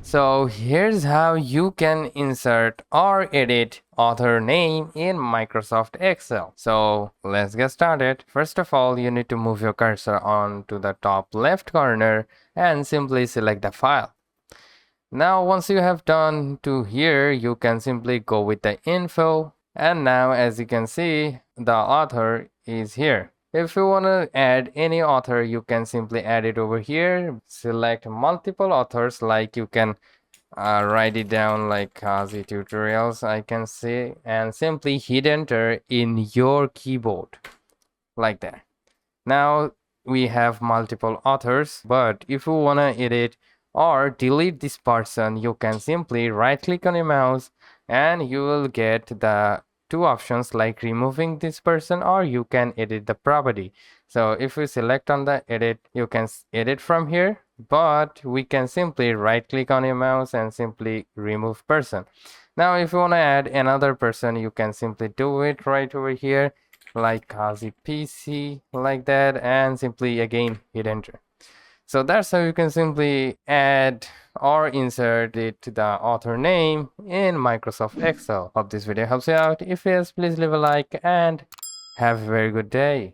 So here's how you can insert or edit author name in Microsoft Excel. So let's get started. First of all, you need to move your cursor on to the top left corner and simply select the file. Now once you have done to here, you can simply go with the info, and now as you can see, the author is here. If you want to add any author, you can simply add it over here. Select multiple authors, like you can write it down like Kazi Tutorials, I can say, and simply hit enter in your keyboard like that. Now we have multiple authors, but if you want to edit or delete this person, you can simply right click on your mouse and you will get the two options like removing this person, or you can edit the property. So if you select on the edit, you can edit from here, but we can simply right click on your mouse and simply remove person. Now if you want to add another person, you can simply do it right over here like Kazi PC like that, and simply again hit enter. So that's how you can simply add or insert it to the author name in Microsoft Excel. Hope this video helps you out. If yes, please leave a like and have a very good day.